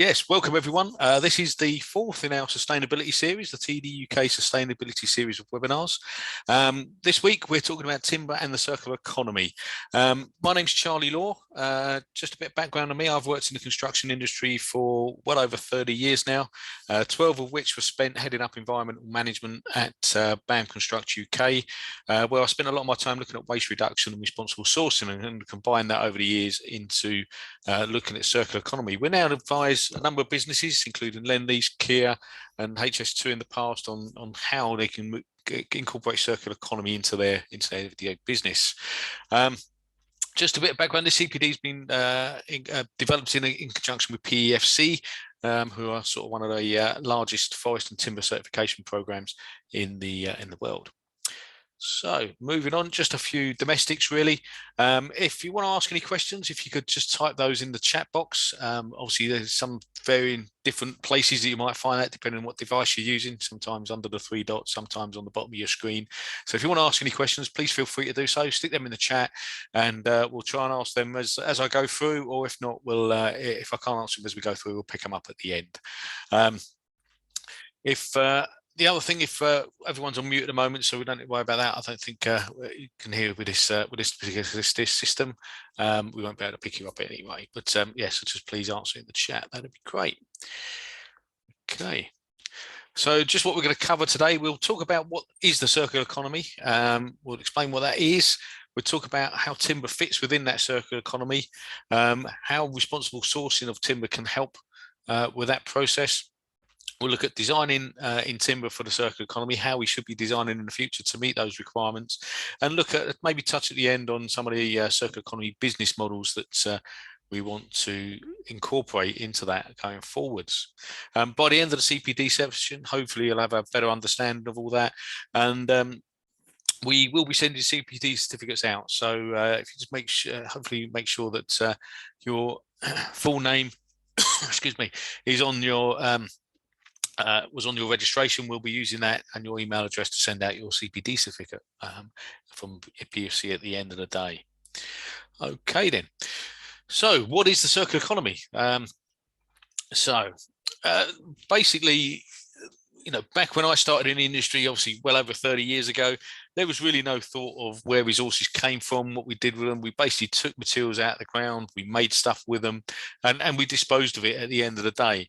Yes, welcome everyone. This is the fourth in our sustainability series, the TDUK Sustainability series of webinars. This week we're talking about timber and the circular economy. My name's Charlie Law. Just a bit of background on me. I've worked in the construction industry for well over 30 years now, 12 of which were spent heading up environmental management at BAM Construct UK, where I spent a lot of my time looking at waste reduction and responsible sourcing and combined that over the years into looking at circular economy. We're now advised a number of businesses, including Lendlease, Kia, and HS2 in the past, on how they can incorporate circular economy into their business. Just a bit of background: this CPD has been developed in conjunction with PEFC, who are sort of one of the largest forest and timber certification programs in the world. So moving on, just a few domestics really. If you want to ask any questions, if you could just type those in the chat box. Obviously there's some varying different places that you might find that depending on what device you're using, sometimes under the three dots, sometimes on the bottom of your screen. So if you want to ask any questions, please feel free to do so. Stick them in the chat and we'll try and ask them as I go through, or if not, we'll if I can't answer them as we go through, we'll pick them up at the end. The other thing, if everyone's on mute at the moment, so we don't need to worry about that. I don't think you can hear with this particular system. We won't be able to pick you up anyway. But yes, so just please answer in the chat. That'd be great. Okay. So just what we're going to cover today, we'll talk about what is the circular economy. We'll explain what that is. We'll talk about how timber fits within that circular economy, how responsible sourcing of timber can help with that process. We'll look at designing in timber for the circular economy, how we should be designing in the future to meet those requirements, and look at maybe touch at the end on some of the circular economy business models that we want to incorporate into that going forwards. By the end of the CPD session, hopefully you'll have a better understanding of all that, and we will be sending CPD certificates out. So if you just hopefully make sure that your full name, excuse me, is on your was on your registration. We'll be using that and your email address to send out your CPD certificate from PFC at the end of the day. Okay then. So what is the circular economy? Basically, you know, back when I started in the industry, obviously well over 30 years ago, there was really no thought of where resources came from, what we did with them. We basically took materials out of the ground, we made stuff with them, and we disposed of it at the end of the day.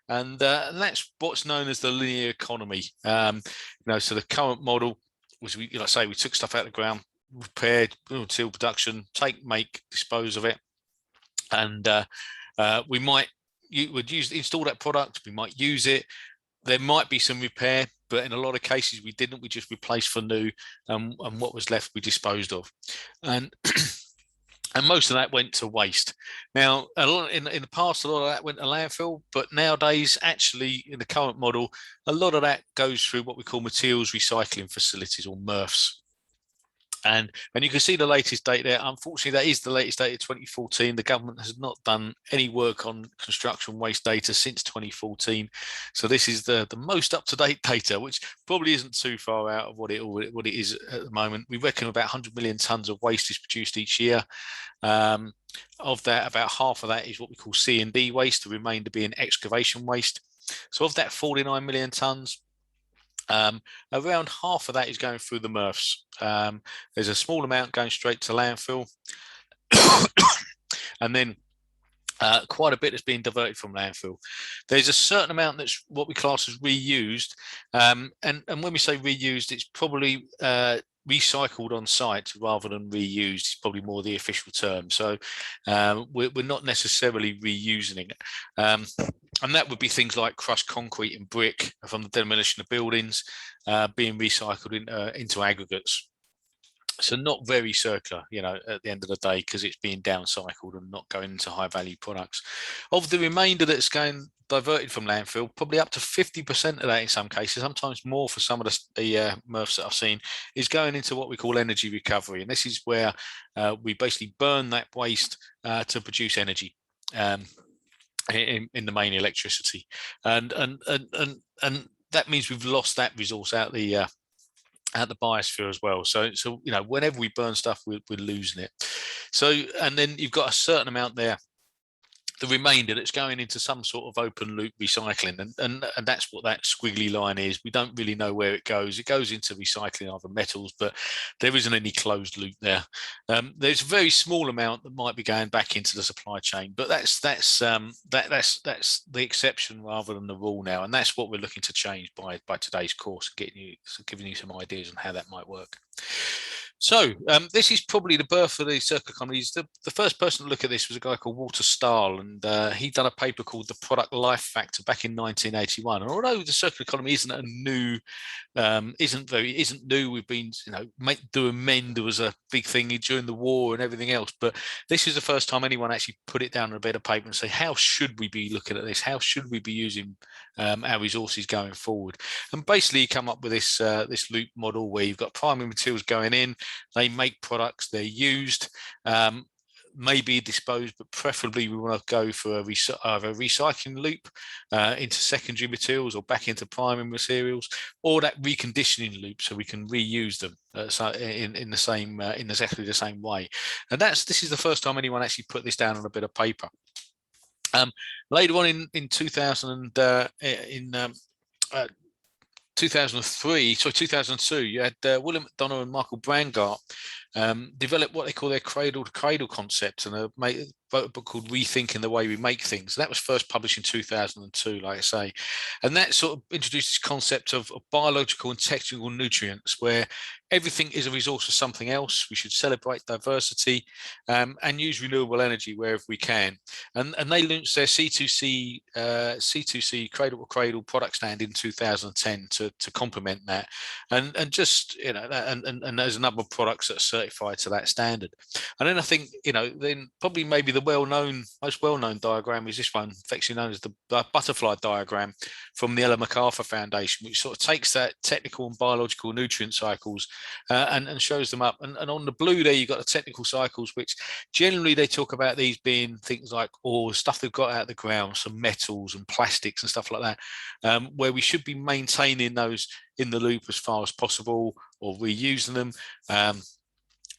And that's what's known as the linear economy. You know, so the current model was, we took stuff out of the ground, repaired, material production, make, dispose of it, and you would install that product, we might use it. There might be some repair, but in a lot of cases we didn't. We just replaced for new, and what was left we disposed of, and and most of that went to waste. Now, a lot in the past, a lot of that went to landfill, but nowadays, actually, in the current model, a lot of that goes through what we call materials recycling facilities, or MRFs. And you can see the latest date there. Unfortunately, that is the latest data, 2014. The government has not done any work on construction waste data since 2014. So this is the most up-to-date data, which probably isn't too far out of what it is at the moment. We reckon about 100 million tonnes of waste is produced each year. Of that, about half of that is what we call C&D waste, the remainder being excavation waste. So of that 49 million tonnes, around half of that is going through the MRFs. There's a small amount going straight to landfill, and then quite a bit that's being diverted from landfill. There's a certain amount that's what we class as reused, and when we say reused, it's probably recycled on site rather than reused. It's probably more the official term. So we're not necessarily reusing it. And that would be things like crushed concrete and brick from the demolition of buildings being recycled into aggregates. So not very circular, you know, at the end of the day, because it's being downcycled and not going into high value products. Of the remainder that's going diverted from landfill, probably up to 50% of that in some cases, sometimes more for some of the MRFs that I've seen, is going into what we call energy recovery. And this is where we basically burn that waste to produce energy. In the main electricity, and that means we've lost that resource out the biosphere as well. So you know, whenever we burn stuff, we're losing it. So, and then you've got a certain amount there the remainder that's going into some sort of open loop recycling, and that's what that squiggly line is. We don't really know where it goes. It goes into recycling other metals, but there isn't any closed loop there. There's a very small amount that might be going back into the supply chain, but that's the exception rather than the rule now, and that's what we're looking to change by today's course, and giving you some ideas on how that might work. So this is probably the birth of the circular economy. The first person to look at this was a guy called Walter Stahl, and he'd done a paper called The Product Life Factor back in 1981. And although the circular economy isn't a new, isn't new, we've been doing mend was a big thing during the war and everything else, but this is the first time anyone actually put it down on a bit of paper and say, how should we be looking at this? How should we be using our resources going forward? And basically, you come up with this this loop model where you've got primary materials going in. They make products, they're used, maybe disposed, but preferably we want to go for either a recycling loop into secondary materials or back into primary materials, or that reconditioning loop so we can reuse them in exactly the same way. And this is the first time anyone actually put this down on a bit of paper. Later on in 2002, you had William McDonough and Michael Brangart develop what they call their cradle-to-cradle concept, and wrote a book called Rethinking the Way We Make Things. That was first published in 2002, like I say. And that sort of introduced this concept of biological and technical nutrients, where everything is a resource of something else. We should celebrate diversity and use renewable energy wherever we can. And they launched their C2C cradle-to-cradle product stand in 2010 to complement that. And just, and there's a number of products that are certified to that standard. And then I think, then probably maybe the most well-known diagram is this one, affectionately known as the butterfly diagram from the Ellen MacArthur Foundation, which sort of takes that technical and biological nutrient cycles and shows them up. And on the blue there, you've got the technical cycles, which generally they talk about these being things like ore, stuff they've got out of the ground, some metals and plastics and stuff like that, where we should be maintaining those in the loop as far as possible, or reusing them.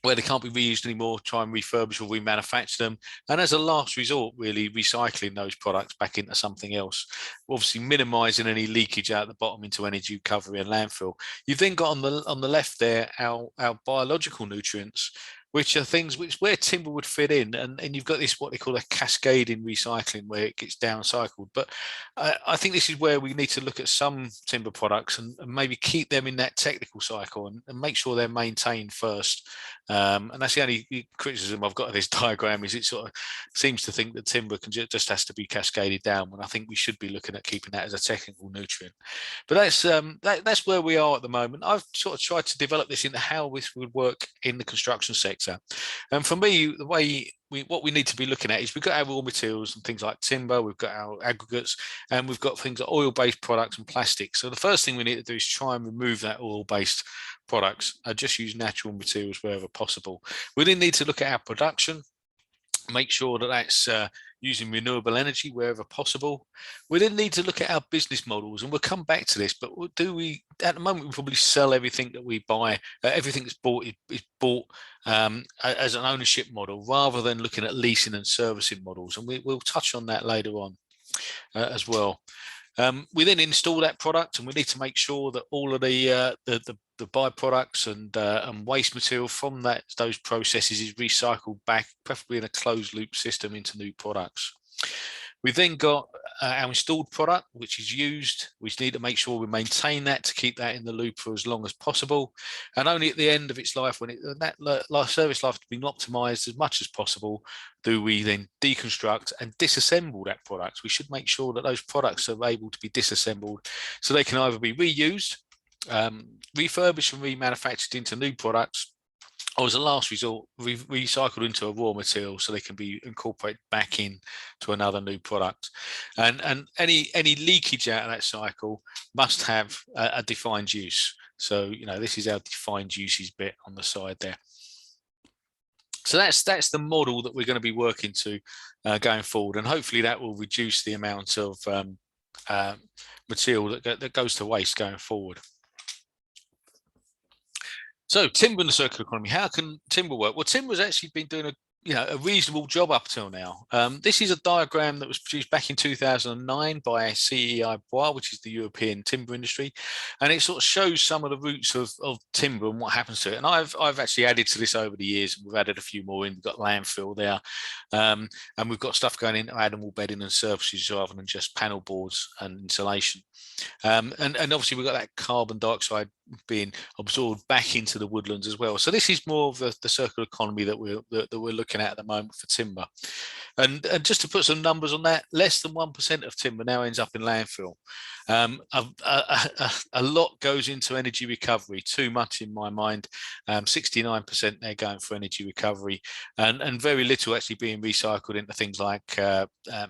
Where they can't be reused anymore, try and refurbish or remanufacture them. And as a last resort, really recycling those products back into something else, obviously minimizing any leakage out the bottom into energy recovery and landfill. You've then got on the left there our biological nutrients, which are things where timber would fit in, and you've got this what they call a cascading recycling, where it gets downcycled. But I think this is where we need to look at some timber products and maybe keep them in that technical cycle and make sure they're maintained first. And that's the only criticism I've got of this diagram, is it sort of seems to think that timber just has to be cascaded down, when I think we should be looking at keeping that as a technical nutrient. But that's where we are at the moment. I've sort of tried to develop this into how this would work in the construction sector. And for me, the way what we need to be looking at is we've got our raw materials and things like timber, we've got our aggregates, and we've got things like oil-based products and plastics. So the first thing we need to do is try and remove that oil-based products and just use natural materials wherever possible. We then need to look at our production, make sure that that's using renewable energy wherever possible. We then need to look at our business models, and we'll come back to this, but do we, at the moment, we probably sell everything that we buy, everything that's bought is bought as an ownership model, rather than looking at leasing and servicing models. And we'll touch on that later on as well. We then install that product, and we need to make sure that all of the byproducts and waste material from those processes is recycled back, preferably in a closed loop system, into new products. We've then got our installed product, which is used. We need to make sure we maintain that to keep that in the loop for as long as possible. And only at the end of its life, when that service life has been optimized as much as possible, do we then deconstruct and disassemble that product. We should make sure that those products are able to be disassembled so they can either be reused, refurbished and remanufactured into new products, or as a last resort, recycled into a raw material so they can be incorporated back in to another new product. And any leakage out of that cycle must have a defined use. So, this is our defined uses bit on the side there. So that's the model that we're going to be working to going forward, and hopefully that will reduce the amount of material that goes to waste going forward. So timber and the circular economy, how can timber work? Well, timber has actually been doing a reasonable job up till now. This is a diagram that was produced back in 2009 by CEI Bois, which is the European timber industry, and it sort of shows some of the roots of timber and what happens to it. And I've actually added to this over the years. We've added a few more in. We've got landfill there, and we've got stuff going into animal bedding and surfaces rather than just panel boards and insulation. And obviously we've got that carbon dioxide being absorbed back into the woodlands as well. So this is more of the circular economy that we're looking at the moment for timber. And just to put some numbers on that, less than 1% of timber now ends up in landfill. A lot goes into energy recovery, too much in my mind. 69% they're going for energy recovery, and very little actually being recycled into things like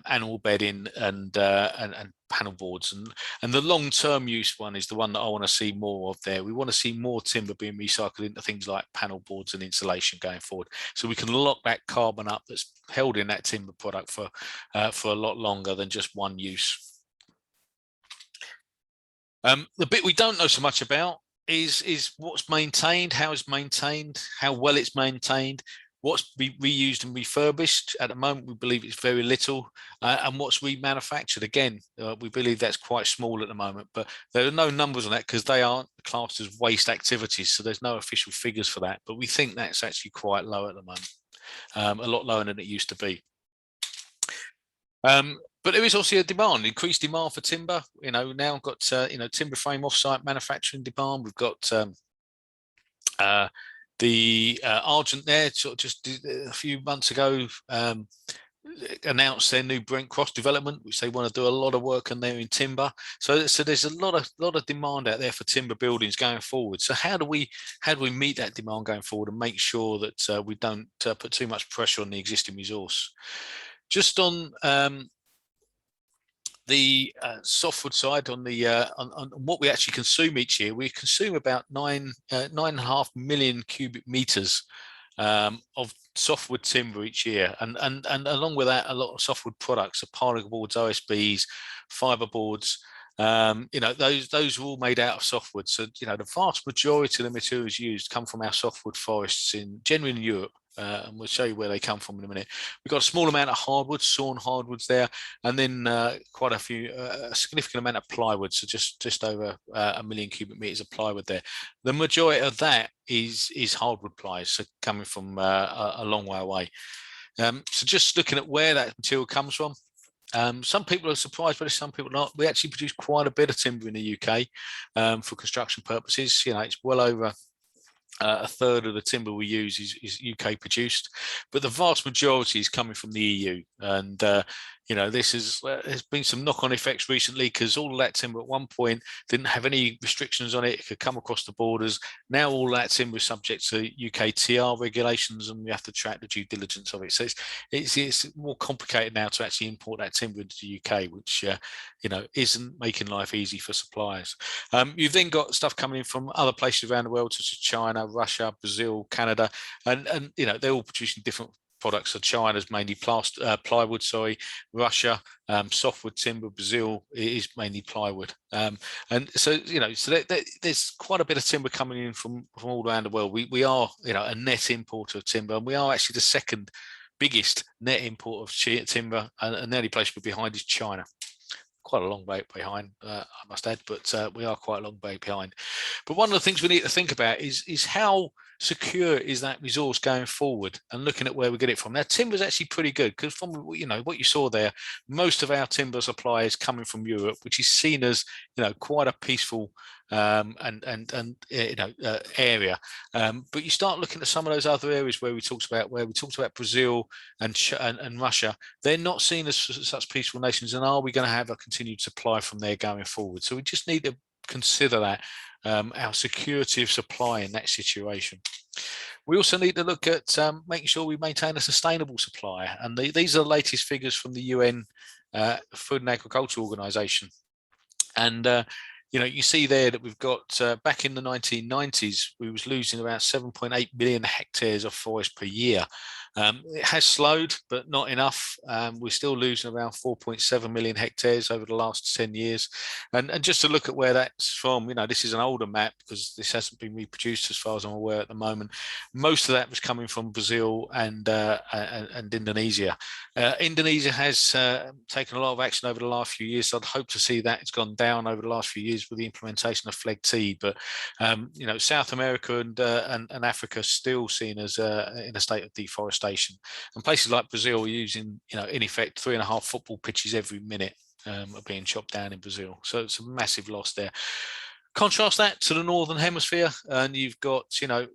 animal bedding and panel boards. And the long-term use one is the one that I want to see more of there. We want to see more timber being recycled into things like panel boards and insulation going forward, so we can lock that carbon up that's held in that timber product for a lot longer than just one use. The bit we don't know so much about is what's maintained, how it's maintained, how well it's maintained, what's reused and refurbished. At the moment, we believe it's very little, and what's remanufactured. Again, we believe that's quite small at the moment, but there are no numbers on that because they aren't classed as waste activities, so there's no official figures for that. But we think that's actually quite low at the moment, a lot lower than it used to be. But there is also a demand, increased demand for timber. Now we've got timber frame offsite manufacturing demand. We've got the Argent there, sort of just a few months ago, announced their new Brent Cross development, which they want to do a lot of work on there in timber. So there's a lot of demand out there for timber buildings going forward. So how do we meet that demand going forward and make sure that we don't put too much pressure on the existing resource? Just on the softwood side, on what we actually consume each year, we consume about 9.5 million cubic meters of softwood timber each year, and along with that, a lot of softwood products, so particle boards, OSBs, fiber boards. Those are all made out of softwood. So the vast majority of the materials used come from our softwood forests generally in Europe. And we'll show you where they come from in a minute. We've got a small amount of hardwood, sawn hardwoods there, and then quite a significant amount of plywood, so just over 1 million cubic meters of plywood there. The majority of that is hardwood plies, so coming from a long way away. So just looking at where that material comes from, some people are surprised by this, some people not. We actually produce quite a bit of timber in the UK for construction purposes. It's well over a third of the timber we use is UK produced, but the vast majority is coming from the EU. And there's been some knock-on effects recently, because all of that timber at one point didn't have any restrictions on it. It could come across the borders. Now all that timber is subject to UK TR regulations, and we have to track the due diligence of it. So it's more complicated now to actually import that timber into the UK, which isn't making life easy for suppliers. You've then got stuff coming in from other places around the world, such as China, Russia, Brazil, Canada, and they're all producing different products. So China's mainly plywood, Russia, softwood timber, Brazil is mainly plywood. And so there's quite a bit of timber coming in from all around the world. We are a net importer of timber, and we are actually the second biggest net import of timber, and the only place we're behind is China. Quite a long way behind, I must add, but we are quite a long way behind. But one of the things we need to think about is how secure is that resource going forward, and looking at where we get it from. Now, timber is actually pretty good, because from what you saw there, most of our timber supply is coming from Europe, which is seen as quite a peaceful area. But you start looking at some of those other areas where we talked about Brazil and Russia. They're not seen as such peaceful nations, and are we going to have a continued supply from there going forward? So we just need to consider that, our security of supply in that situation. We also need to look at making sure we maintain a sustainable supply, and these are the latest figures from the UN Food and Agriculture Organization. And you see there that we've got, back in the 1990s, we was losing about 7.8 million hectares of forest per year. It has slowed, but not enough. We're still losing around 4.7 million hectares over the last 10 years. And just to look at where that's from, this is an older map because this hasn't been reproduced as far as I'm aware at the moment. Most of that was coming from Brazil and Indonesia. Indonesia has taken a lot of action over the last few years, so I'd hope to see that it's gone down over the last few years with the implementation of FLEGT. But South America and Africa are still seen as in a state of deforestation, and places like Brazil are using in effect 3.5 football pitches every minute are being chopped down in Brazil. So it's a massive loss there. Contrast that to the northern hemisphere, and you've got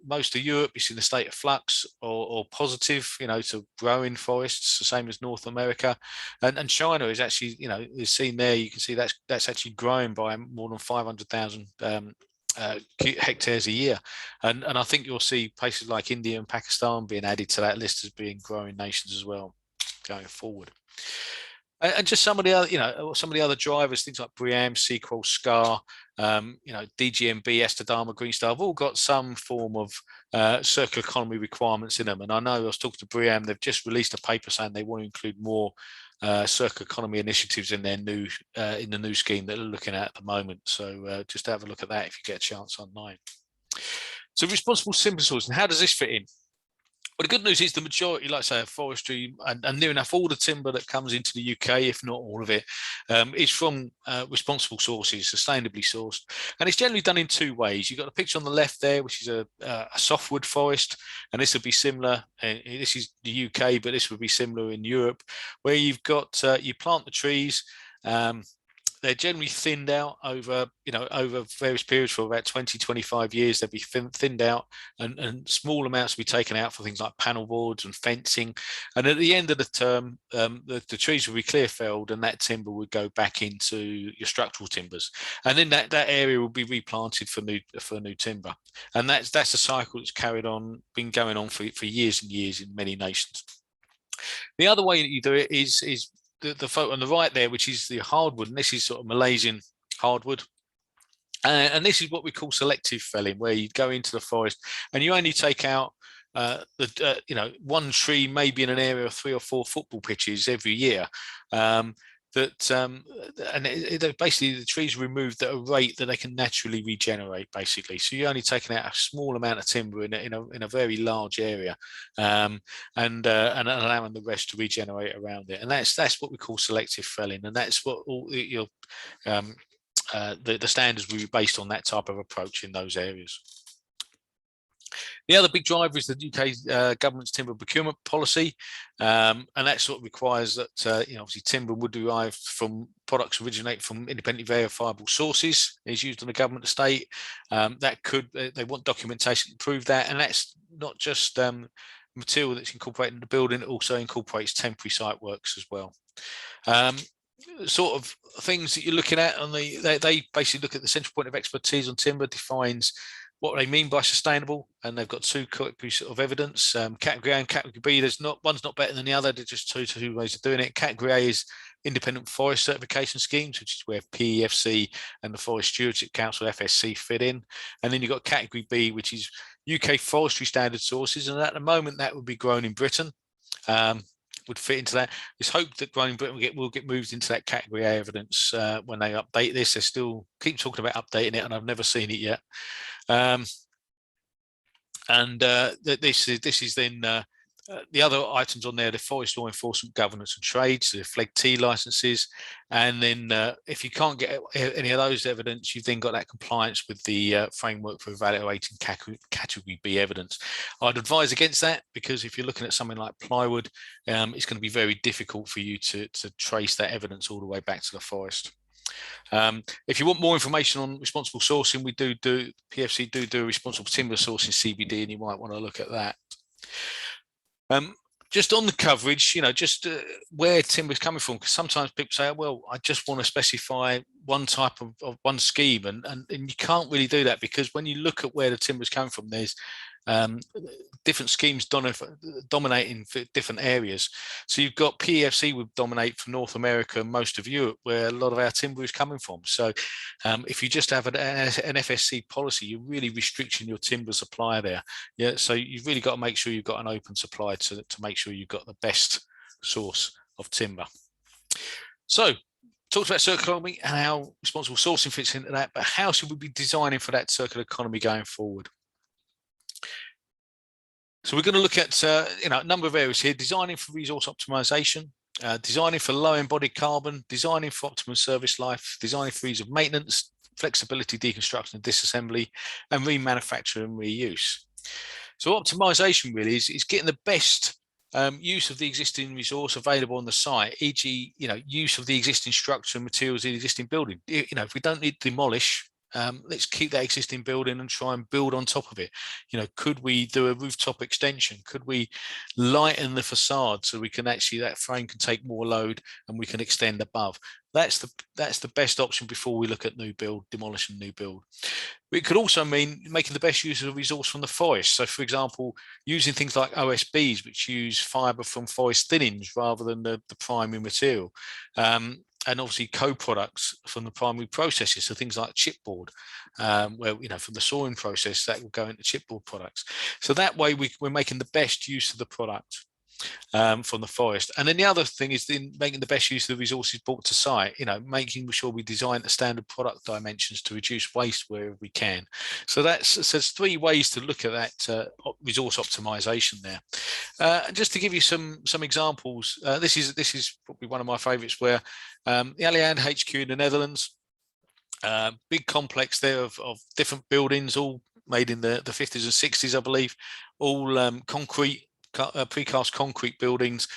most of Europe is in a state of flux or positive, to growing forests, the same as North America, and China is actually is seen there. You can see that's actually growing by more than 500,000 hectares a year, and I think you'll see places like India and Pakistan being added to that list as being growing nations as well going forward. And just some of the other drivers, things like BREEAM, CEQUAL, SCAR, DGNB, Estadama, Green Star, have all got some form of circular economy requirements in them. And I know I was talking to BREEAM; they've just released a paper saying they want to include more circular economy initiatives in their new in the new scheme that they're looking at the moment. So just have a look at that if you get a chance online. So responsible timber sourcing, how does this fit in? Well, the good news is the majority, like I say, of forestry and near enough all the timber that comes into the UK, if not all of it, is from responsible sources, sustainably sourced. And it's generally done in two ways. You've got a picture on the left there, which is a softwood forest, and this would be similar. This is the UK, but this would be similar in Europe, where you've got you plant the trees. They're generally thinned out over various periods for about 20-25 years. They'll be thinned out, and small amounts will be taken out for things like panel boards and fencing. And at the end of the term, the trees will be clear felled, and that timber would go back into your structural timbers. And then that area will be replanted for new timber. And that's a cycle that's been going on for years and years in many nations. The other way that you do it is the photo on the right there, which is the hardwood, and this is sort of Malaysian hardwood. And this is what we call selective felling, where you go into the forest and you only take out one tree, maybe in an area of 3 or 4 football pitches every year. Basically the trees are removed at a rate that they can naturally regenerate, basically. So you're only taking out a small amount of timber in a very large area, and allowing the rest to regenerate around it. And that's what we call selective felling, and that's what all the standards will be based on, that type of approach in those areas. The other big driver is the UK government's timber procurement policy, and that sort of requires that obviously timber would derive from products originate from independently verifiable sources is used on the government estate. They want documentation to prove that, and that's not just material that's incorporated in the building; it also incorporates temporary site works as well. Sort of things that you're looking at on they basically look at the central point of expertise on timber, defines what they mean by sustainable, and they've got 2 categories of evidence, category A and category B. One's not better than the other, they're just two ways of doing it. Category A is independent forest certification schemes, which is where PEFC and the Forest Stewardship Council, FSC, fit in. And then you've got category B, which is UK forestry standard sources, and at the moment that would be grown in Britain. Would fit into that. It's hoped that grown in Britain will get moved into that category A evidence when they update this. They still keep talking about updating it, and I've never seen it yet. This is then the other items on there: the forest law enforcement, governance and trades, the FLEGT licenses, and then if you can't get any of those evidence, you've then got that compliance with the framework for evaluating category B evidence. I'd advise against that, because if you're looking at something like plywood, it's going to be very difficult for you to trace that evidence all the way back to the forest. If you want more information on responsible sourcing, we do PFC do responsible timber sourcing CBD, and you might want to look at that. Just on the coverage, just where timber is coming from, because sometimes people say, well, I just want to specify one type of one scheme, and you can't really do that, because when you look at where the timber is coming from, there's different schemes dominating for different areas. So you've got PEFC would dominate for North America and most of Europe, where a lot of our timber is coming from. So if you just have an FSC policy, you're really restricting your timber supply there. Yeah, so you've really got to make sure you've got an open supply to make sure you've got the best source of timber. So talked about circular economy and how responsible sourcing fits into that, but how should we be designing for that circular economy going forward? So we're going to look at a number of areas here: designing for resource optimization, designing for low embodied carbon, designing for optimum service life, designing for ease of maintenance, flexibility, deconstruction and disassembly, and remanufacture and reuse. So optimization really is getting the best use of the existing resource available on the site, e.g., use of the existing structure and materials in the existing building. If we don't need to demolish, let's keep that existing building and try and build on top of it. Could we do a rooftop extension? Could we lighten the facade so we can actually, that frame can take more load and we can extend above? That's the best option before we look at new build, demolition, new build. It could also mean making the best use of a resource from the forest. So, for example, using things like OSBs, which use fibre from forest thinnings rather than the primary material. And obviously co-products from the primary processes, so things like chipboard, where from the sawing process that will go into chipboard products. So that way we're making the best use of the product from the forest. And then the other thing is in making the best use of the resources brought to site, making sure we design the standard product dimensions to reduce waste wherever we can. So there's three ways to look at that resource optimization there. Just to give you some examples, this is probably one of my favorites, where the Allianz HQ in the Netherlands, big complex there of different buildings, all made in the 50s and 60s, I believe, all concrete, precast concrete buildings,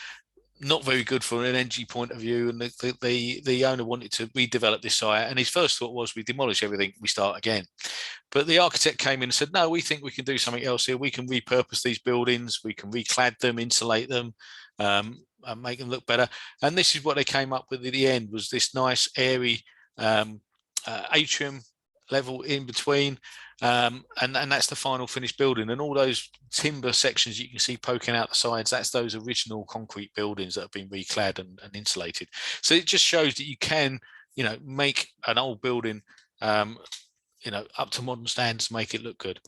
not very good from an energy point of view. And the owner wanted to redevelop this site, and his first thought was, we demolish everything, we start again. But the architect came in and said, no, we think we can do something else here. We can repurpose these buildings, we can reclad them, insulate them, and make them look better. And this is what they came up with at the end, was this nice airy atrium level in between, and that's the final finished building. And all those timber sections you can see poking out the sides, that's those original concrete buildings that have been reclad and insulated. So it just shows that you can make an old building up to modern standards, make it look good.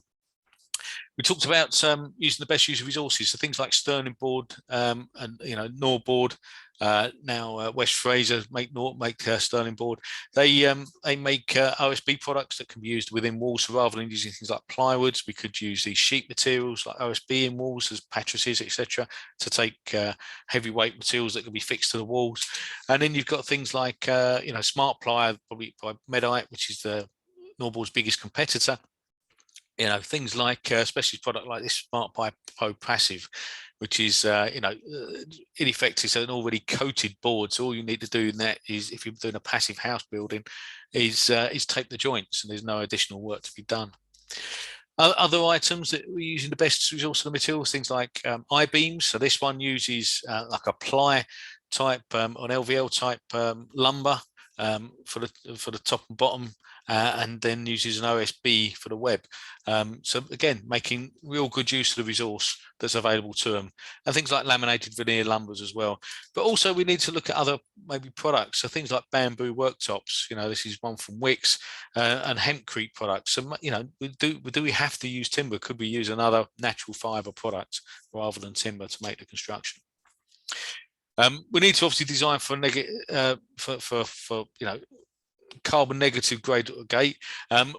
We talked about using the best use of resources, so things like Sterling board and Nor board. Now West Fraser make Sterling board. They make OSB products that can be used within walls. So rather than using things like plywoods, we could use these sheet materials like OSB in walls as mattresses, etc., to take heavyweight materials that can be fixed to the walls. And then you've got things like Smart Ply, probably by Medite, which is the Norboard's biggest competitor. Things like a specialist product like this Smart Ply Pro Passive, which is in effect is an already coated board. So all you need to do in that is, if you're doing a passive house building, is tape the joints, and there's no additional work to be done. Other items that we're using the best resource of the materials, things like I-beams. So this one uses like a ply type on LVL type lumber for the top and bottom, and then uses an OSB for the web. So again, making real good use of the resource that's available to them, and things like laminated veneer lumbers as well. But also we need to look at other maybe products, so things like bamboo worktops. This is one from Wicks, and hempcrete products. So do we have to use timber? Could we use another natural fiber product rather than timber to make the construction? We need to obviously design for carbon negative grade gate.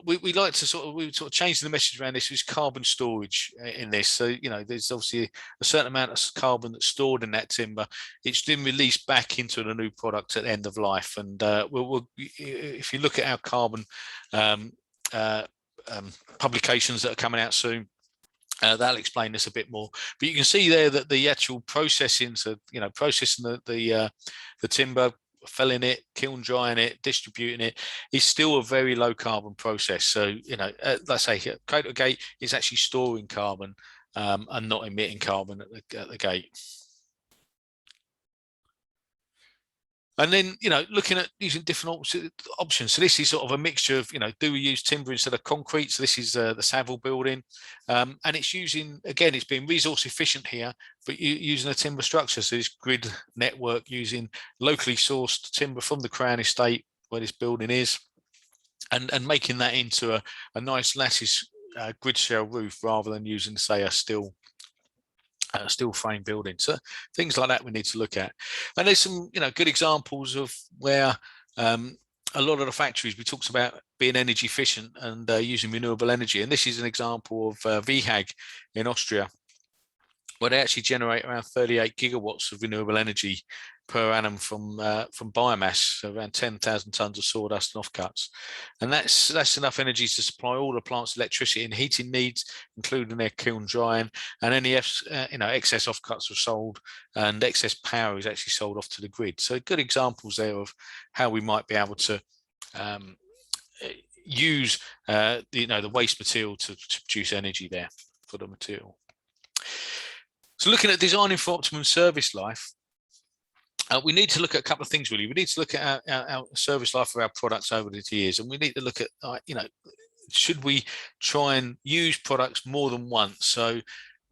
We like to sort of change the message around this is carbon storage in this. So there's obviously a certain amount of carbon that's stored in that timber. It's then released back into the new product at the end of life. And if you look at our carbon publications that are coming out soon, that'll explain this a bit more. But you can see there that the actual processing, so processing the timber, felling it, kiln drying it, distributing it, is still a very low carbon process. So let's say cradle to gate is actually storing carbon and not emitting carbon at the gate. And then, looking at using different options. So this is sort of a mixture of, do we use timber instead of concrete? So this is the Savile building. And it's using, again, it's being resource efficient here, but using a timber structure. So this grid network using locally sourced timber from the Crown Estate where this building is, and making that into a nice lattice grid shell roof rather than using, say, a steel frame building. So things like that we need to look at. And there's some good examples of where a lot of the factories, we talked about being energy efficient and using renewable energy, and this is an example of VHAG in Austria, where they actually generate around 38 gigawatts of renewable energy per annum from biomass, so around 10,000 tons of sawdust and offcuts, and that's enough energy to supply all the plant's electricity and heating needs, including their kiln drying, and any excess offcuts are sold, and excess power is actually sold off to the grid. So good examples there of how we might be able to use the waste material to produce energy there for the material. So looking at designing for optimum service life, we need to look at a couple of things really. We need to look at our service life of our products over the years, and we need to look at, should we try and use products more than once? So,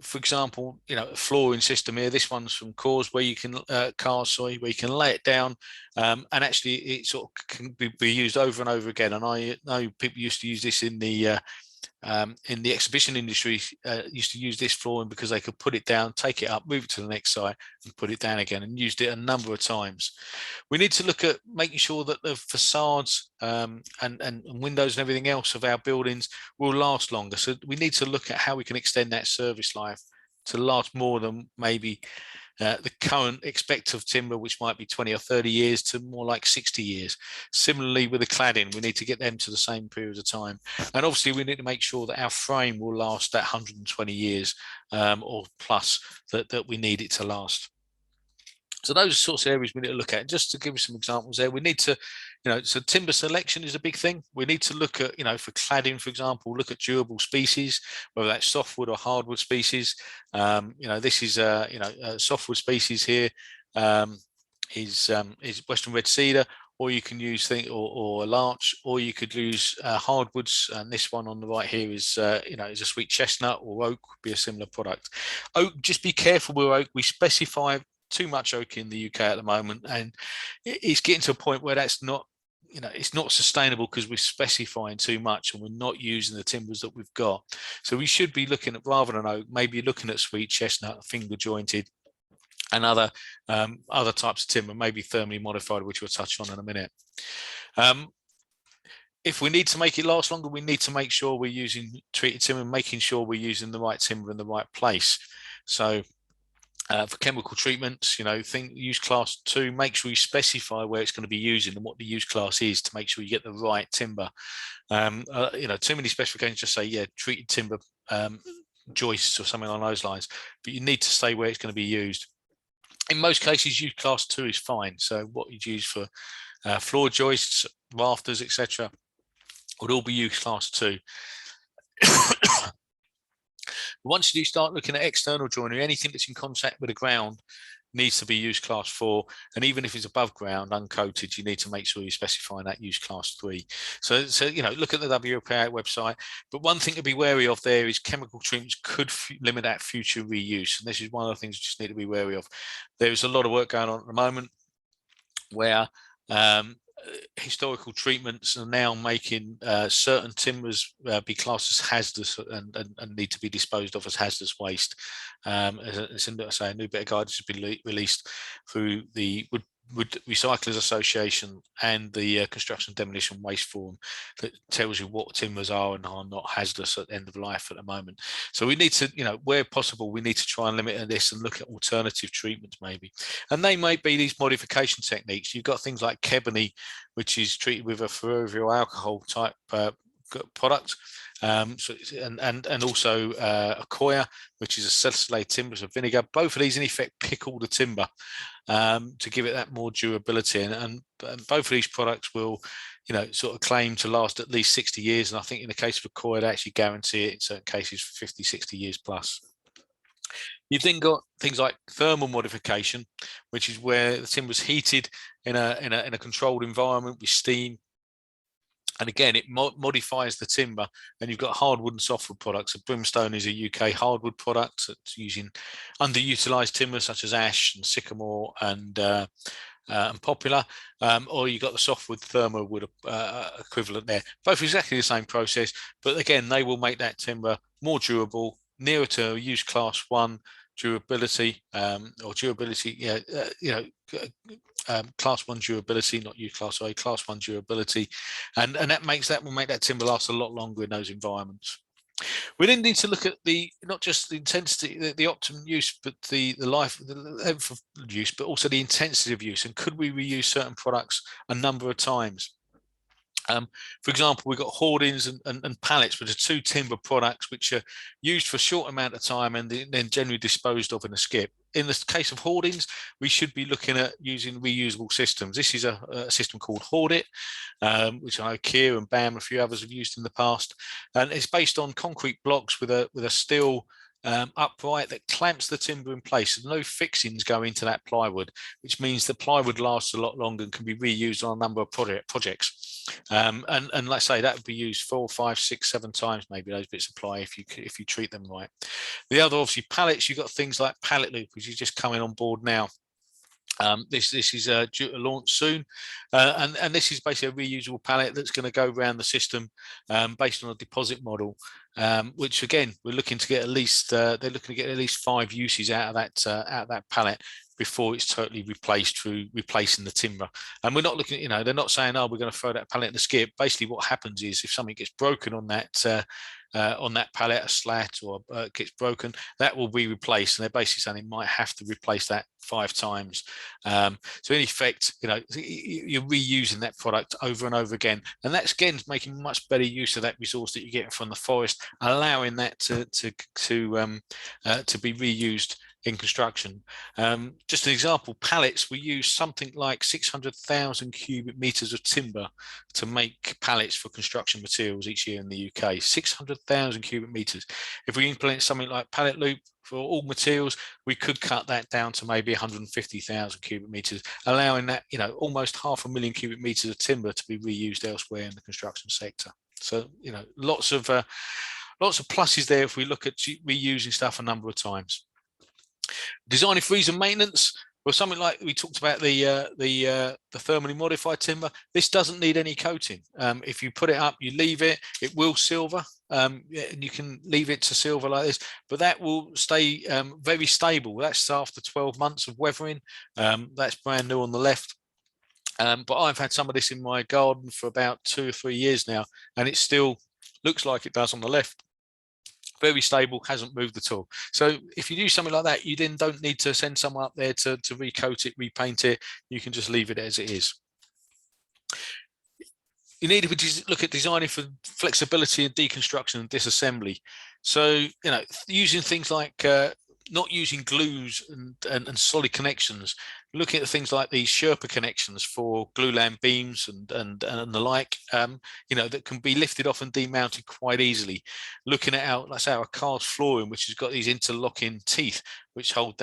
for example, a flooring system here. This one's from Cause, where you can where you can lay it down, and actually it sort of can be used over and over again. And I know people used to use this in the exhibition industry, used to use this flooring because they could put it down, take it up, move it to the next site and put it down again, and used it a number of times. We need to look at making sure that the facades and windows and everything else of our buildings will last longer. So we need to look at how we can extend that service life to last more than maybe the current expect of timber, which might be 20 or 30 years, to more like 60 years. Similarly with the cladding, we need to get them to the same period of time. And obviously we need to make sure that our frame will last that 120 years or plus that we need it to last. So those sorts of areas we need to look at. Just to give you some examples there, we need to, so timber selection is a big thing. We need to look at, for cladding, for example, look at durable species, whether that's softwood or hardwood species. This is, softwood species here is Western red cedar, or you can use or larch, or you could use hardwoods. And this one on the right here is, is a sweet chestnut, or oak would be a similar product. Oak, just be careful with oak. We specify too much oak in the UK at the moment, and it's getting to a point where that's not, it's not sustainable because we're specifying too much and we're not using the timbers that we've got. So we should be looking at, rather than oak, maybe looking at sweet chestnut, finger jointed, and other types of timber, maybe thermally modified, which we'll touch on in a minute. If we need to make it last longer, we need to make sure we're using treated timber, making sure we're using the right timber in the right place. So for chemical treatments, use class 2, make sure you specify where it's going to be using and what the use class is to make sure you get the right timber. Too many specifications just say, treated timber joists or something along those lines, but you need to say where it's going to be used. In most cases, use class 2 is fine. So what you'd use for floor joists, rafters, etc., would all be used class 2. Once you start looking at external joinery, anything that's in contact with the ground needs to be used class 4, and even if it's above ground, uncoated, you need to make sure you specify that use class 3. So look at the WPA website. But one thing to be wary of there is chemical treatments could limit that future reuse, and this is one of the things you just need to be wary of. There's a lot of work going on at the moment where historical treatments are now making certain timbers be classed as hazardous and need to be disposed of as hazardous waste. As a new bit of guidance has been released through the Wood Recyclers Association and the Construction Demolition Waste Forum that tells you what timbers are and are not hazardous at the end of life at the moment. So we need to, where possible, we need to try and limit this and look at alternative treatments maybe. And they might be these modification techniques. You've got things like Kebony, which is treated with a fluorovial alcohol type product. And also Accoya, which is a cellulose timber of vinegar. Both of these in effect pickle the timber to give it that more durability, and both of these products will sort of claim to last at least 60 years, and I think in the case of Accoya they actually guarantee it in certain cases for 50-60 years plus. You've then got things like thermal modification, which is where the timber is heated in a controlled environment with steam. And again, it modifies the timber, and you've got hardwood and softwood products. So brimstone is a UK hardwood product that's using underutilized timber such as ash and sycamore and popular, or you've got the softwood thermowood equivalent there. Both exactly the same process, but again, they will make that timber more durable, nearer to use class 1 durability, or durability, class 1 durability, not U class A, class 1 durability, and that will make that timber last a lot longer in those environments. We then need to look at not just the intensity, the optimum use, but the length of use, but also the intensity of use. And could we reuse certain products a number of times? For example, we've got hoardings and pallets, which are 2 timber products which are used for a short amount of time and then generally disposed of in a skip. In the case of hoardings, we should be looking at using reusable systems. This is a system called Hoardit, which I know Kier and BAM, a few others have used in the past. And it's based on concrete blocks with a steel upright that clamps the timber in place. So no fixings go into that plywood, which means the plywood lasts a lot longer and can be reused on a number of projects. And let's say that would be used 4, 5, 6, 7 times, maybe, those bits of ply, if you treat them right. The other, obviously, pallets. You've got things like Pallet Loop, which is just coming on board now. This is due to launch soon, and this is basically a reusable pallet that's going to go around the system based on a deposit model, which again we're looking to get at least they're looking to get at least 5 uses out of that pallet before it's totally replaced through replacing the timber. And we're not looking, they're not saying, oh, we're going to throw that pallet in the skip. Basically, what happens is if something gets broken on that pallet, a slat or gets broken, that will be replaced. And they're basically saying they might have to replace that 5 times. So in effect, you're reusing that product over and over again. And that's, again, making much better use of that resource that you're getting from the forest, allowing that to be reused in construction. Just an example, pallets, we use something like 600,000 cubic meters of timber to make pallets for construction materials each year in the UK. 600,000 cubic meters. If we implement something like Pallet Loop for all materials, we could cut that down to maybe 150,000 cubic meters, allowing that, almost 500,000 cubic meters of timber to be reused elsewhere in the construction sector. So, lots of pluses there if we look at reusing stuff a number of times. Designing freeze and maintenance. Well, something like we talked about the thermally modified timber. This doesn't need any coating. If you put it up, you leave it, it will silver, and you can leave it to silver like this, but that will stay very stable. That's after 12 months of weathering. That's brand new on the left. But I've had some of this in my garden for about 2 or 3 years now, and it still looks like it does on the left. Very stable, hasn't moved at all. So if you do something like that, you then don't need to send someone up there to recoat it, repaint it. You can just leave it as it is. You need to look at designing for flexibility and deconstruction and disassembly. So, using things like not using glues and solid connections, looking at things like these Sherpa connections for glulam beams and the like, that can be lifted off and demounted quite easily. Looking at let's say our card flooring, which has got these interlocking teeth which hold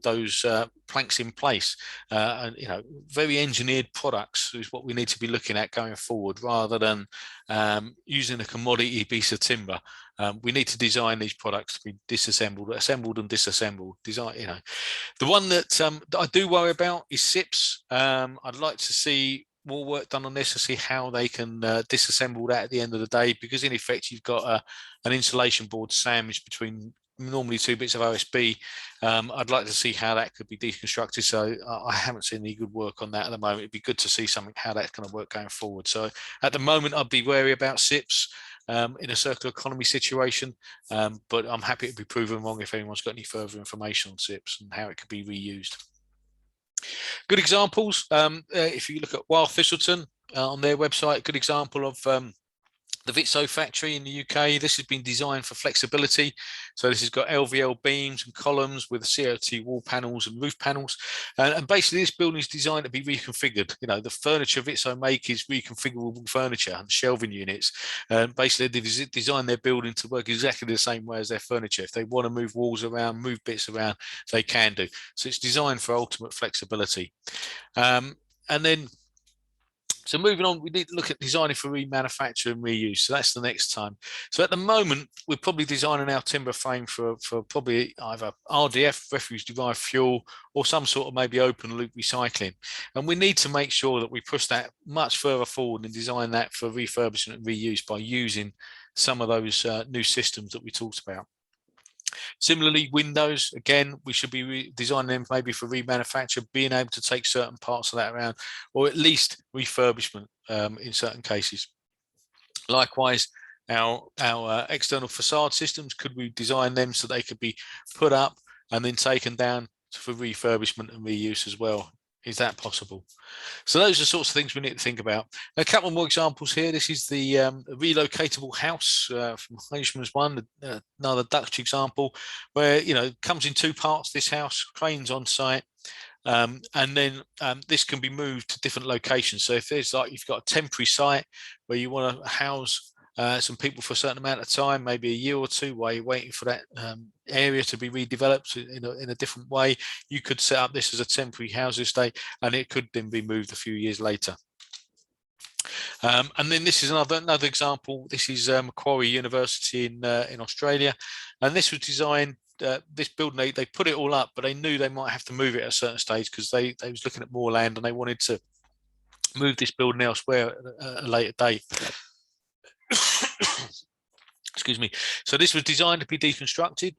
those planks in place, and very engineered products is what we need to be looking at going forward, rather than using a commodity piece of timber. We need to design these products to be assembled and disassembled. The one that I do worry about is SIPs. I'd like to see more work done on this to see how they can disassemble that at the end of the day, because in effect you've got an insulation board sandwiched between normally 2 bits of OSB. I'd like to see how that could be deconstructed. So I haven't seen any good work on that at the moment. It'd be good to see something how that's going to work going forward. So at the moment I'd be wary about SIPs in a circular economy situation, but I'm happy to be proven wrong if anyone's got any further information on SIPs and how it could be reused. Good examples, if you look at Wild Thistleton on their website, good example of The Vitso factory in the UK, this has been designed for flexibility. So this has got LVL beams and columns with COT wall panels and roof panels. And basically this building is designed to be reconfigured. You know, the furniture Vitso make is reconfigurable furniture and shelving units. Basically they've designed their building to work exactly the same way as their furniture. If they want to move walls around, move bits around, they can do. So it's designed for ultimate flexibility. And then so moving on, we need to look at designing for remanufacture and reuse. So that's the next time. So at the moment, we're probably designing our timber frame for probably either RDF, refuse derived fuel, or some sort of maybe open loop recycling. And we need to make sure that we push that much further forward and design that for refurbishment and reuse by using some of those new systems that we talked about. Similarly, windows, again, we should be designing them maybe for remanufacture, being able to take certain parts of that around, or at least refurbishment in certain cases. Likewise, our external facade systems, could we design them so they could be put up and then taken down for refurbishment and reuse as well? Is that possible? So those are the sorts of things we need to think about. A couple more examples here. This is the relocatable house from Huisman's one, another Dutch example, where, you know, comes in two parts, this house, cranes on site, and then this can be moved to different locations. So if there's like, you've got a temporary site where you want to house some people for a certain amount of time, maybe a year or two, while you're waiting for that area to be redeveloped in a different way, you could set up this as a temporary housing estate, and it could then be moved a few years later. And then this is another example. This is MacQuarie University in Australia, and this was designed. This building, they put it all up, but they knew they might have to move it at a certain stage because they was looking at more land and they wanted to move this building elsewhere at a later date. Excuse me. So this was designed to be deconstructed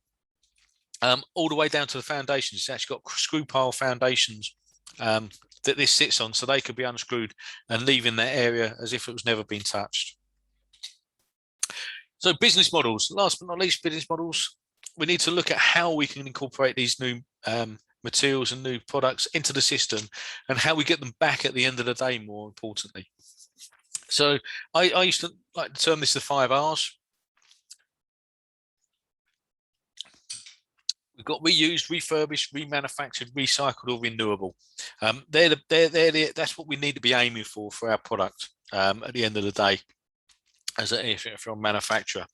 all the way down to the foundations. It's actually got screw pile foundations that this sits on, so they could be unscrewed and leaving that area as if it was never been touched. So business models, last but not least, business models. We need to look at how we can incorporate these new materials and new products into the system, and how we get them back at the end of the day, more importantly. So I used to like to term this the 5 R's. We've got reused, refurbished, remanufactured, recycled, or renewable. That's what we need to be aiming for our product at the end of the day, if you're a manufacturer.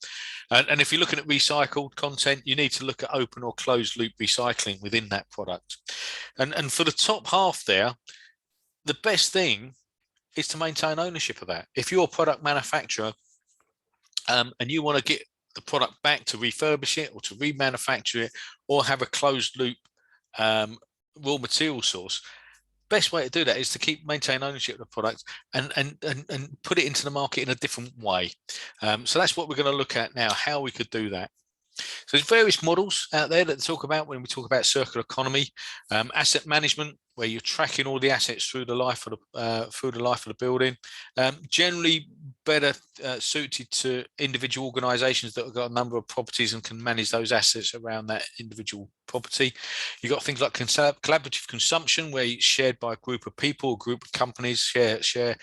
And if you're looking at recycled content, you need to look at open or closed loop recycling within that product. And for the top half there, the best thing is to maintain ownership of that. If you're a product manufacturer and you want to get the product back to refurbish it or to remanufacture it or have a closed loop raw material source, best way to do that is to maintain ownership of the product and put it into the market in a different way. So that's what we're going to look at now, how we could do that. So there's various models out there that talk about when we talk about circular economy, asset management, where you're tracking all the assets through the life of the building. Generally better suited to individual organisations that have got a number of properties and can manage those assets around that individual property. You've got things like collaborative consumption, where it's shared by a group of people, a group of companies share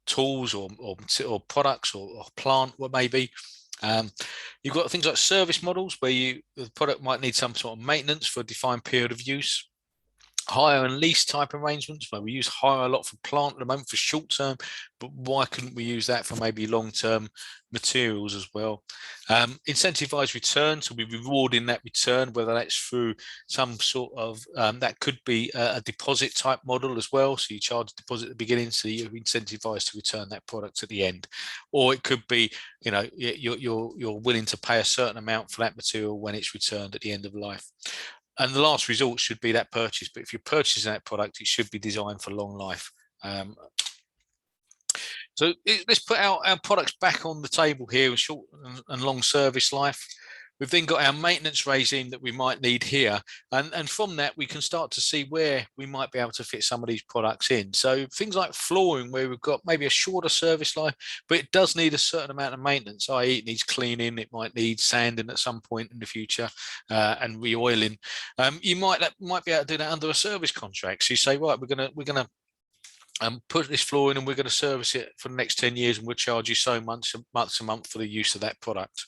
tools or products or plant, what may be. You've got things like service models, where the product might need some sort of maintenance for a defined period of use. Hire and lease type arrangements, where we use hire a lot for plant at the moment for short term, but why couldn't we use that for maybe long term materials as well? Incentivized return, so we're rewarding that return, whether that's through some sort of that could be a deposit type model as well. So you charge a deposit at the beginning, so you're incentivized to return that product at the end, or it could be, you know, you're willing to pay a certain amount for that material when it's returned at the end of life. And the last resort should be that purchase. But if you're purchasing that product, it should be designed for long life. So let's put our products back on the table here with short and long service life. We've then got our maintenance regime that we might need here. And from that, we can start to see where we might be able to fit some of these products in. So things like flooring, where we've got maybe a shorter service life, but it does need a certain amount of maintenance, i.e. it needs cleaning, it might need sanding at some point in the future, and re-oiling. You might be able to do that under a service contract. So you say, right, we're gonna put this floor in and we're going to service it for the next 10 years and we'll charge you so much a month for the use of that product.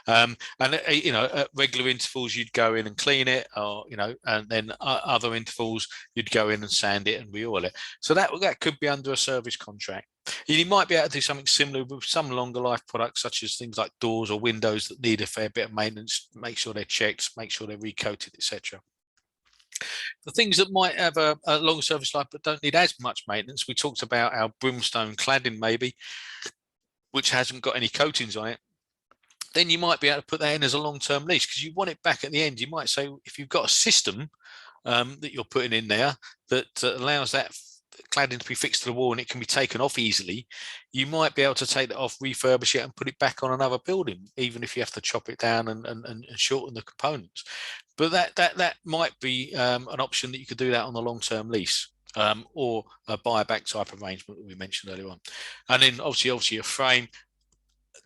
And at regular intervals you'd go in and clean it, or and then other intervals you'd go in and sand it and re-oil it. So that could be under a service contract. You might be able to do something similar with some longer life products, such as things like doors or windows that need a fair bit of maintenance. Make sure they're checked, make sure they're recoated, etc. The things that might have a long service life but don't need as much maintenance, we talked about our brimstone cladding maybe, which hasn't got any coatings on it. Then you might be able to put that in as a long-term lease because you want it back at the end. You might say, if you've got a system that you're putting in there that allows that cladding to be fixed to the wall and it can be taken off easily, you might be able to take that off, refurbish it and put it back on another building, even if you have to chop it down and shorten the components. But that might be an option that you could do that on a long-term lease, or a buyback type arrangement that we mentioned earlier on. And then obviously a frame,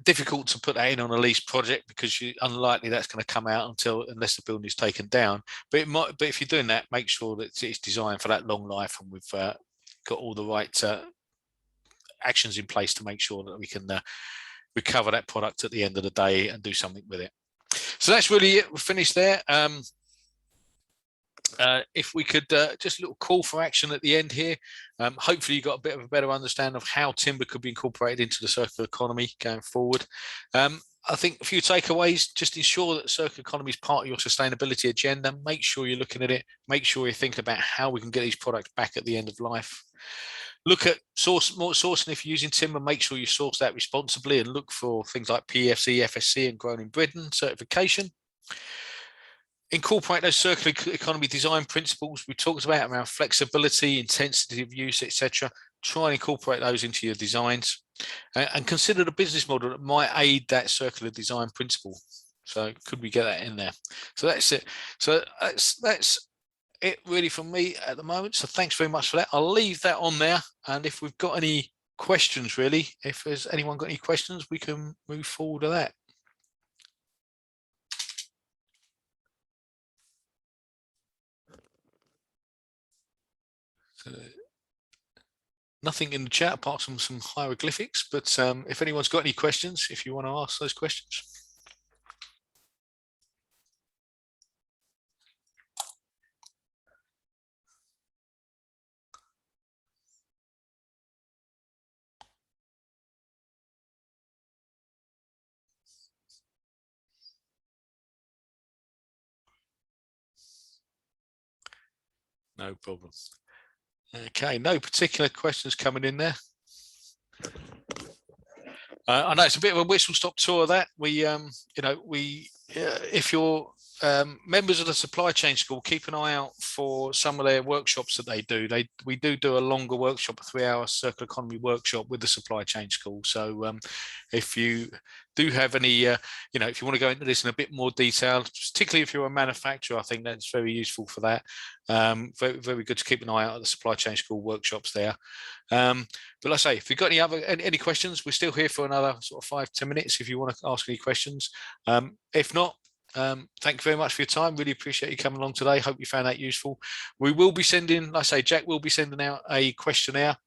difficult to put that in on a lease project because you're unlikely that's going to come out unless the building is taken down. But it might. But if you're doing that, make sure that it's designed for that long life and we've got all the right actions in place to make sure that we can recover that product at the end of the day and do something with it. So that's really it. We're finished there. If we could just a little call for action at the end here. Hopefully you got a bit of a better understanding of how timber could be incorporated into the circular economy going forward. I think a few takeaways: just ensure that circular economy is part of your sustainability agenda. Make sure you're looking at it. Make sure you're thinking about how we can get these products back at the end of life. Look at more sourcing. If you're using timber, make sure you source that responsibly and look for things like PEFC, FSC and Grown in Britain certification. Incorporate those circular economy design principles we talked about around flexibility, intensity of use, etc. Try and incorporate those into your designs, and consider the business model that might aid that circular design principle. So could we get that in there? So that's it. So that's it really from me at the moment. So thanks very much for that. I'll leave that on there, and if we've got any questions, really, if there's anyone got any questions, we can move forward to that. So, nothing in the chat apart from some hieroglyphics, but if anyone's got any questions, if you want to ask those questions. No problem. Okay, no particular questions coming in there. I know it's a bit of a whistle-stop tour of that. If you're members of the supply chain school, keep an eye out for some of their workshops that they do. We do a longer workshop, a 3-hour circular economy workshop with the supply chain school. So if you do have any, if you want to go into this in a bit more detail, particularly if you're a manufacturer, I think that's very useful for that. Very, very good to keep an eye out at the supply chain school workshops there. But like I say, if you've got any questions, we're still here for another sort of 5-10 minutes if you want to ask any questions. If not, thank you very much for your time. Really appreciate you coming along today. Hope you found that useful. We will be sending, like I say, Jack will be sending out a questionnaire.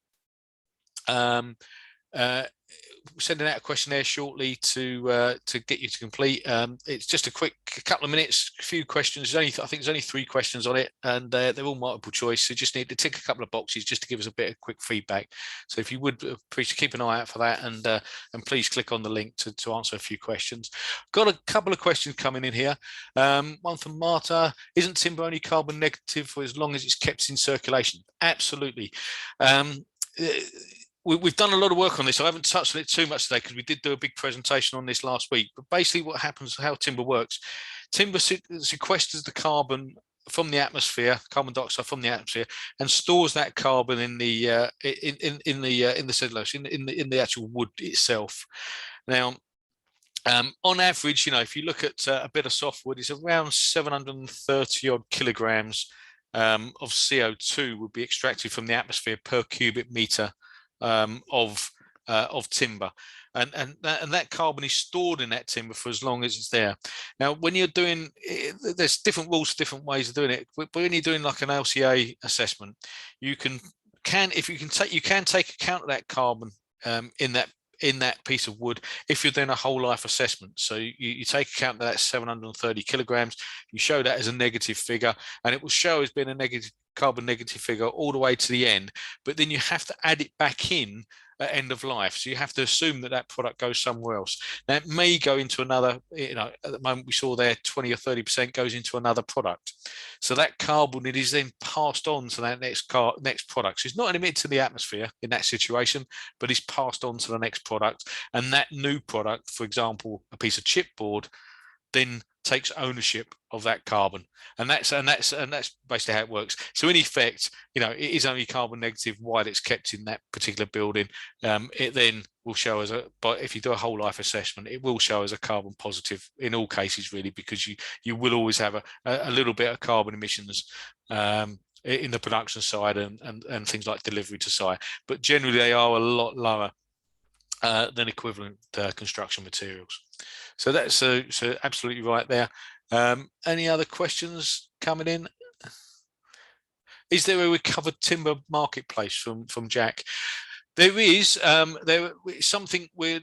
Sending out a questionnaire shortly to get you to complete. It's just a quick couple of minutes, a few questions. I think there's only 3 questions on it, and they're all multiple choice. So you just need to tick a couple of boxes just to give us a bit of quick feedback. So if you would, please keep an eye out for that, and please click on the link to answer a few questions. Got a couple of questions coming in here. One from Marta: isn't timber only carbon negative for as long as it's kept in circulation? Absolutely. We've done a lot of work on this. I haven't touched on it too much today because we did do a big presentation on this last week. But basically what happens, how timber works, timber sequesters the carbon from the atmosphere, carbon dioxide from the atmosphere, and stores that carbon in the cellulose, in the actual wood itself. Now, on average, if you look at a bit of softwood, it's around 730 odd kilograms of CO2 would be extracted from the atmosphere per cubic meter of timber, and that carbon is stored in that timber for as long as it's there. Now, when you're doing, there's different rules, different ways of doing it, but when you're doing like an LCA assessment, you can you can take account of that carbon in that piece of wood if you're doing a whole life assessment. So you take account of that 730 kilograms, you show that as a negative figure, and it will show as being a negative carbon negative figure all the way to the end, but then you have to add it back in at end of life. So you have to assume that that product goes somewhere else. Now it may go into another, at the moment we saw there 20 or 30% goes into another product. So that carbon, it is then passed on to that next product. So it's not emitted to the atmosphere in that situation, but it's passed on to the next product. And that new product, for example, a piece of chipboard, then takes ownership of that carbon, and that's basically how it works. So in effect, it is only carbon negative while it's kept in that particular building. It then will show as but if you do a whole life assessment, it will show as a carbon positive in all cases, really, because you will always have a little bit of carbon emissions in the production side and things like delivery to site, but generally they are a lot lower than equivalent construction materials. So that's so absolutely right there. Any other questions coming in? Is there a recovered timber marketplace from Jack? There is. There something we're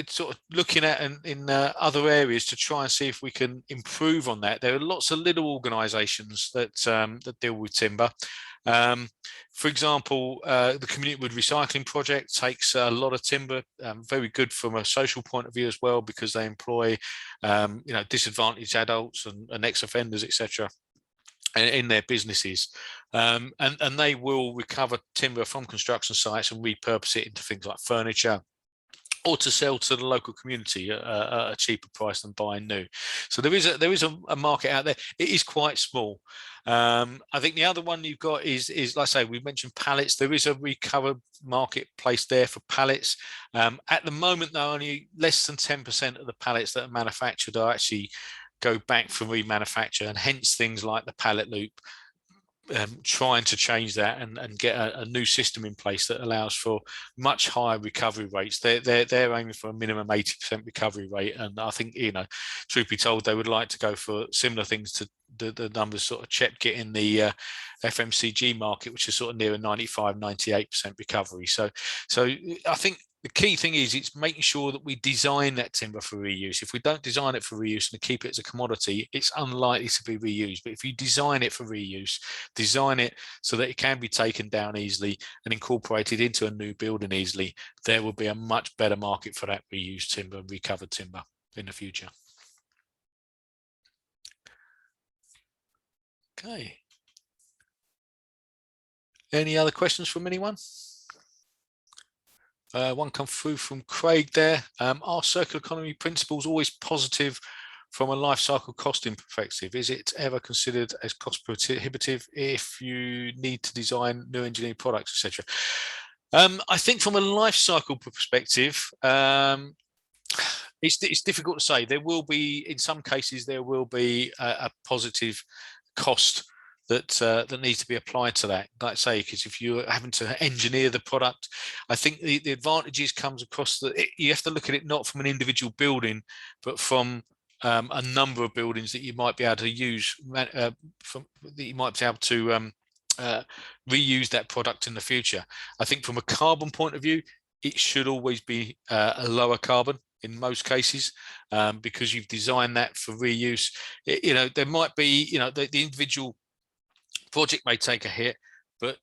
sort of looking at in other areas to try and see if we can improve on that. There are lots of little organisations that deal with timber. For example, the Community Wood Recycling Project takes a lot of timber, very good from a social point of view as well, because they employ disadvantaged adults and ex-offenders, etc., in their businesses, and they will recover timber from construction sites and repurpose it into things like furniture, or to sell to the local community at a cheaper price than buying new. So there is a market out there. It is quite small. I think the other one you've got is like I say, we mentioned pallets. There is a recovered marketplace there for pallets. At the moment, though, only less than 10% of the pallets that are manufactured are actually go back for remanufacture, and hence things like the pallet loop. Trying to change that and get a new system in place that allows for much higher recovery rates. They're aiming for a minimum 80% recovery rate, and I think, truth be told, they would like to go for similar things to the numbers sort of Chet get in the FMCG market, which is sort of near a 95-98% recovery. So I think the key thing is it's making sure that we design that timber for reuse. If we don't design it for reuse and keep it as a commodity, it's unlikely to be reused. But if you design it for reuse, design it so that it can be taken down easily and incorporated into a new building easily, there will be a much better market for that reused timber and recovered timber in the future. Okay. Any other questions from anyone? One come through from Craig there. Are circular economy principles always positive from a life cycle costing perspective? Is it ever considered as cost prohibitive if you need to design new engineered products, etc.? I think from a life cycle perspective, it's difficult to say. There will be, in some cases, there will be a positive cost that needs to be applied to that. Like I say, because if you're having to engineer the product, I think the advantages comes across that you have to look at it not from an individual building, but from a number of buildings that you might be able to use, that you might be able to reuse that product in the future. I think from a carbon point of view, it should always be a lower carbon in most cases, because you've designed that for reuse. There might be, the individual project may take a hit, but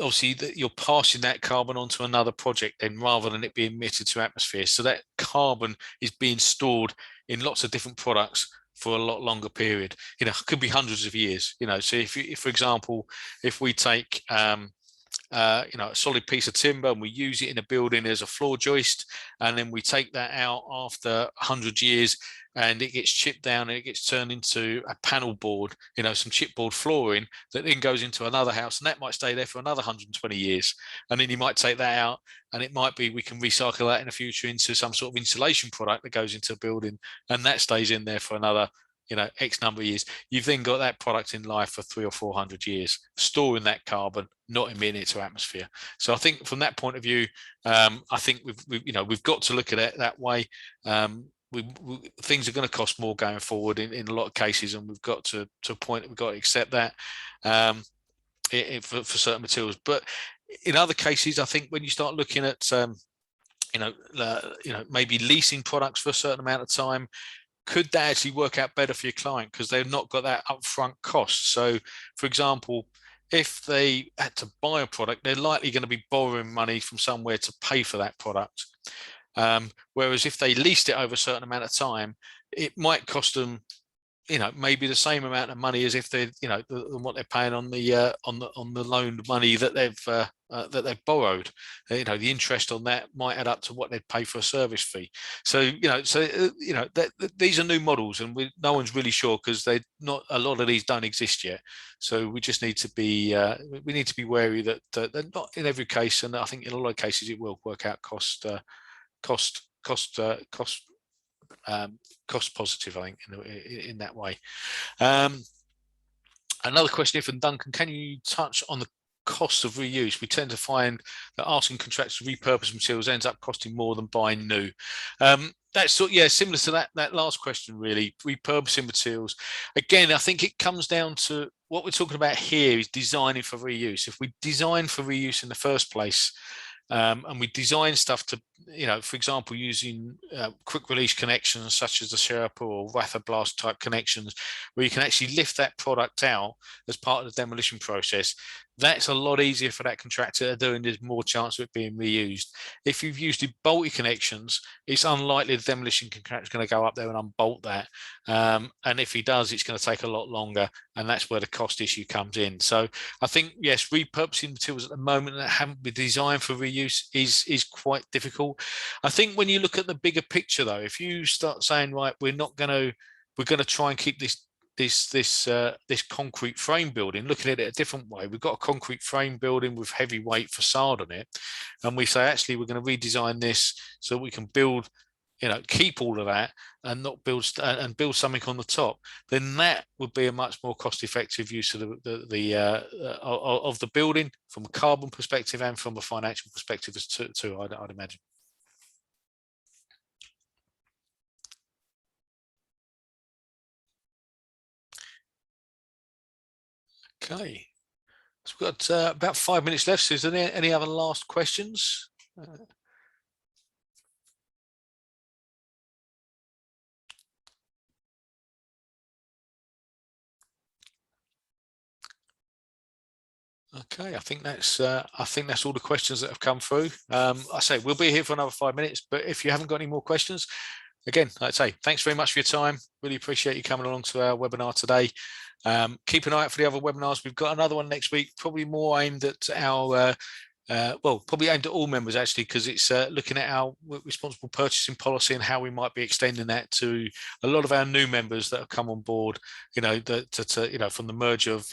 obviously you're passing that carbon onto another project then, rather than it being emitted to atmosphere. So that carbon is being stored in lots of different products for a lot longer period. Could be hundreds of years. So if for example, if we take a solid piece of timber and we use it in a building as a floor joist, and then we take that out after 100 years and it gets chipped down and it gets turned into a panel board, some chipboard flooring that then goes into another house, and that might stay there for another 120 years. And then you might take that out and it might be we can recycle that in the future into some sort of insulation product that goes into a building, and that stays in there for another X number of years. You've then got that product in life for 300 or 400 years, storing that carbon, not emitting it to atmosphere. So I think from that point of view, I think we've got to look at it that way. Things are going to cost more going forward in a lot of cases, and we've got to a point that we've got to accept that for certain materials. But In other cases, I think when you start looking at maybe leasing products for a certain amount of time, could that actually work out better for your client because they've not got that upfront cost? So, for example, if they had to buy a product, they're likely going to be borrowing money from somewhere to pay for that product. Whereas if they leased it over a certain amount of time, it might cost them, maybe the same amount of money as if they, what they're paying on the loaned money that they've borrowed. The interest on that might add up to what they'd pay for a service fee. So, these are new models, and no one's really sure because not a lot of these don't exist yet. So we just need to be wary that they're not in every case, and I think in a lot of cases it will work out cost positive, I think, in that way. Another question here from Duncan: can you touch on the cost of reuse? We tend to find that asking contractors to repurpose materials ends up costing more than buying new. That's similar to that last question, really. Repurposing materials. Again, I think it comes down to what we're talking about here is designing for reuse. If we design for reuse in the first place, and we design stuff to, for example, using quick release connections such as the Sherpa or Rathablast type connections, where you can actually lift that product out as part of the demolition process. That's a lot easier for that contractor to do, and there's more chance of it being reused. If you've used bolty connections, it's unlikely the demolition contractor is going to go up there and unbolt that. And if he does, it's going to take a lot longer, and that's where the cost issue comes in. So I think, yes, repurposing materials at the moment that haven't been designed for reuse is quite difficult. I think when you look at the bigger picture, though, if you start saying, right, we're going to try and keep this concrete frame building, looking at it a different way. We've got a concrete frame building with heavyweight facade on it, and we say, actually, we're going to redesign this so we can build, keep all of that and not build something on the top. Then that would be a much more cost-effective use of the building from a carbon perspective and from a financial perspective too. I'd imagine. Okay, so we've got about 5 minutes left. So is there any other last questions? Okay, I think that's all the questions that have come through. I say we'll be here for another 5 minutes, but if you haven't got any more questions, again, like I say, thanks very much for your time. Really appreciate you coming along to our webinar today. Keep an eye out for the other webinars. We've got another one next week, probably more aimed at our probably aimed at all members, actually, because it's looking at our responsible purchasing policy and how we might be extending that to a lot of our new members that have come on board. From the merger of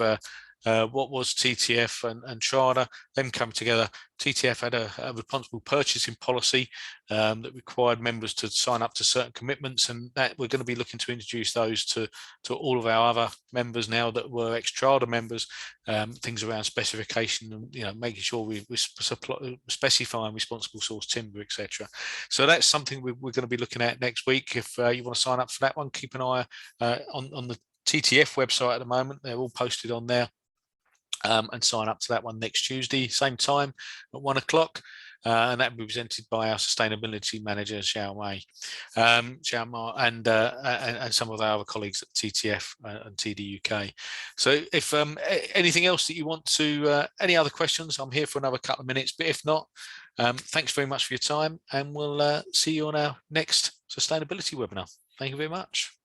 what was TTF and Trada, them come together. TTF had a responsible purchasing policy that required members to sign up to certain commitments, and that we're going to be looking to introduce those to all of our other members now that were ex-Trada members. Things around specification and making sure we're specifying responsible source timber, etc. So that's something we're going to be looking at next week. If you want to sign up for that one, keep an eye on the TTF website at the moment. They're all posted on there. And sign up to that one next Tuesday, same time at 1 o'clock. And that will be presented by our sustainability manager, Xiao Ma, and some of our other colleagues at TTF and TDUK. So if anything else that you want to, any other questions, I'm here for another couple of minutes. But if not, thanks very much for your time, and we'll see you on our next sustainability webinar. Thank you very much.